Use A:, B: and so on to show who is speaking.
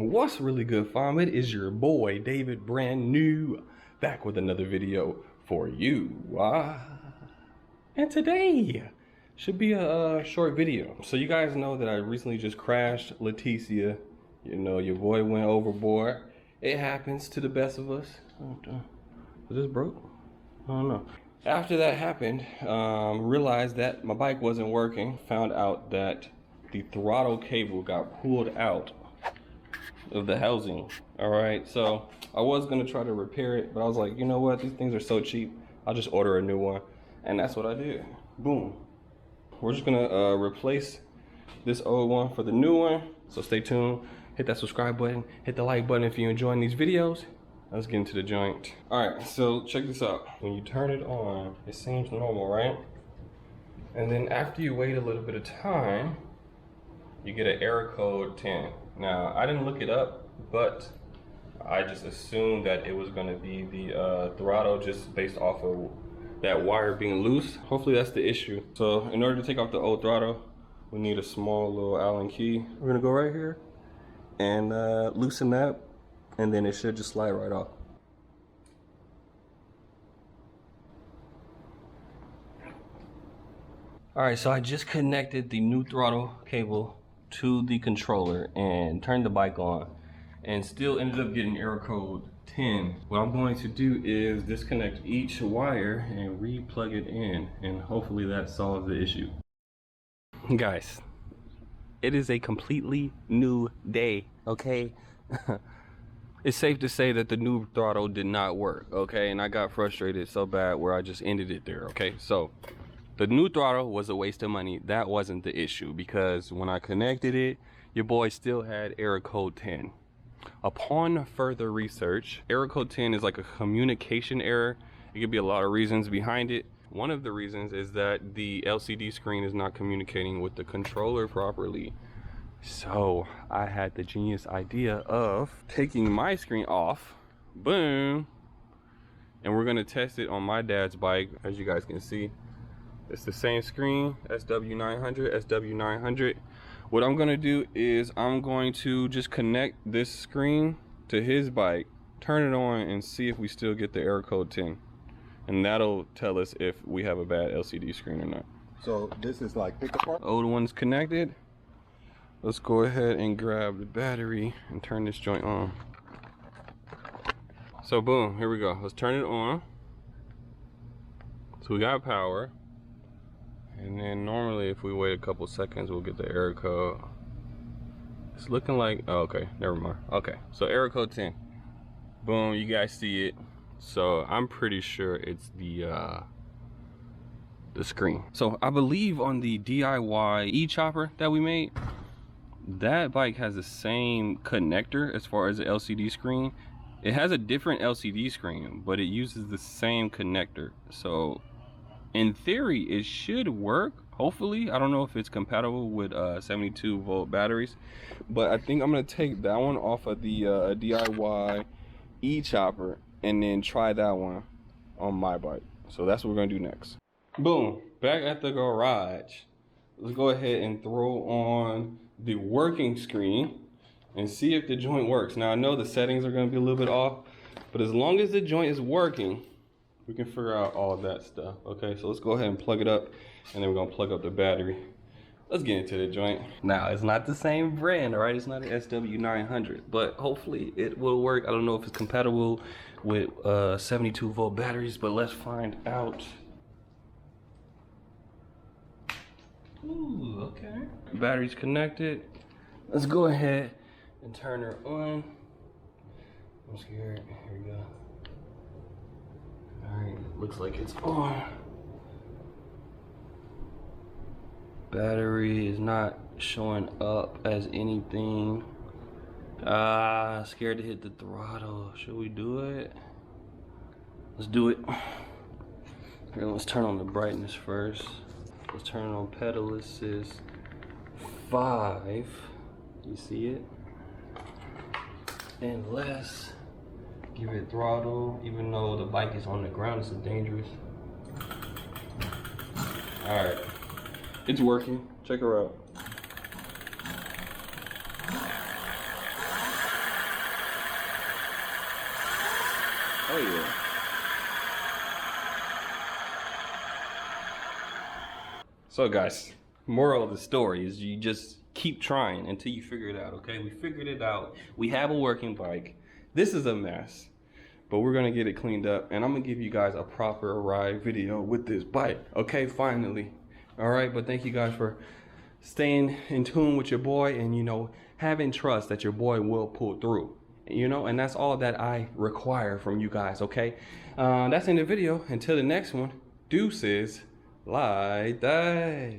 A: What's really good, fam? It is your boy David, brand new, back with another video for you. And today should be a short video. So you guys know that I recently just crashed Leticia. You know, your boy went overboard. It happens to the best of us. Was this broke? I don't know. After that happened, realized that my bike wasn't working. Found out that the throttle cable got pulled out of the housing. All right, so I was gonna try to repair it, but I was like, you know what, these things are so cheap, I'll just order a new one. And that's what I did. Boom. We're just gonna replace this old one for the new one. So stay tuned, hit that subscribe button, hit the like button if you're enjoying these videos. Let's get into the joint. All right, so check this out. When you turn it on, it seems normal, right? And then after you wait a little bit of time, you get an error code 10. Now, I didn't look it up, but I just assumed that it was gonna be the throttle just based off of that wire being loose. Hopefully that's the issue. So in order to take off the old throttle, we need a small little Allen key. We're gonna go right here and loosen that, and then it should just slide right off. All right, so I just connected the new throttle cable to the controller and turned the bike on, and still ended up getting error code 10. What I'm going to do is disconnect each wire and re-plug it in, and hopefully that solves the issue. Guys, it is a completely new day, okay? It's safe to say that the new throttle did not work, okay? And I got frustrated so bad where I just ended it there, okay? So the new throttle was a waste of money. That wasn't the issue, because when I connected it, your boy still had error code 10. Upon further research, error code 10 is like a communication error. It could be a lot of reasons behind it. One of the reasons is that the LCD screen is not communicating with the controller properly. So I had the genius idea of taking my screen off, boom, and we're gonna test it on my dad's bike. As you guys can see, it's the same screen, SW900, SW900. What I'm gonna do is I'm going to just connect this screen to his bike, turn it on, and see if we still get the error code 10. And that'll tell us if we have a bad LCD screen or not.
B: So this is like pick apart?
A: Old one's connected. Let's go ahead and grab the battery and turn this joint on. So boom, here we go. Let's turn it on. So we got power. And then normally if we wait a couple seconds, we'll get the error code. It's looking like, oh, okay, never mind. Okay, so error code 10. Boom, you guys see it. So I'm pretty sure it's the screen. So I believe on the DIY e-chopper that we made, that bike has the same connector as far as the LCD screen. It has a different LCD screen, but it uses the same connector. So in theory, it should work, hopefully. I don't know if it's compatible with 72 volt batteries, but I think I'm gonna take that one off of the DIY e-chopper and then try that one on my bike. So that's what we're gonna do next. Boom, back at the garage. Let's go ahead and throw on the working screen and see if the joint works. Now I know the settings are gonna be a little bit off, but as long as the joint is working, we can figure out all of that stuff. Okay, so let's go ahead and plug it up, and then we're gonna plug up the battery. Let's get into the joint. Now, it's not the same brand, all right? It's not an SW900, but hopefully it will work. I don't know if it's compatible with 72 volt batteries, but let's find out. Ooh, okay. Battery's connected. Let's go ahead and turn her on. I'm scared. Here we go. Alright, looks like it's on. Battery is not showing up as anything. Scared to hit the throttle. Should we do it? Let's do it. Here, let's turn on the brightness first. Let's turn on pedal assist 5. You see it? And let's give it throttle, even though the bike is on the ground. It's dangerous. All right, it's working. Check her out.
B: Oh yeah.
A: So guys, moral of the story is you just keep trying until you figure it out, okay? We figured it out. We have a working bike. This is a mess, but we're gonna get it cleaned up, and I'm gonna give you guys a proper ride video with this bike, okay? Finally. All right, but thank you guys for staying in tune with your boy and, you know, having trust that your boy will pull through, you know, and that's all that I require from you guys, okay? That's in the video. Until the next one, deuces, like that.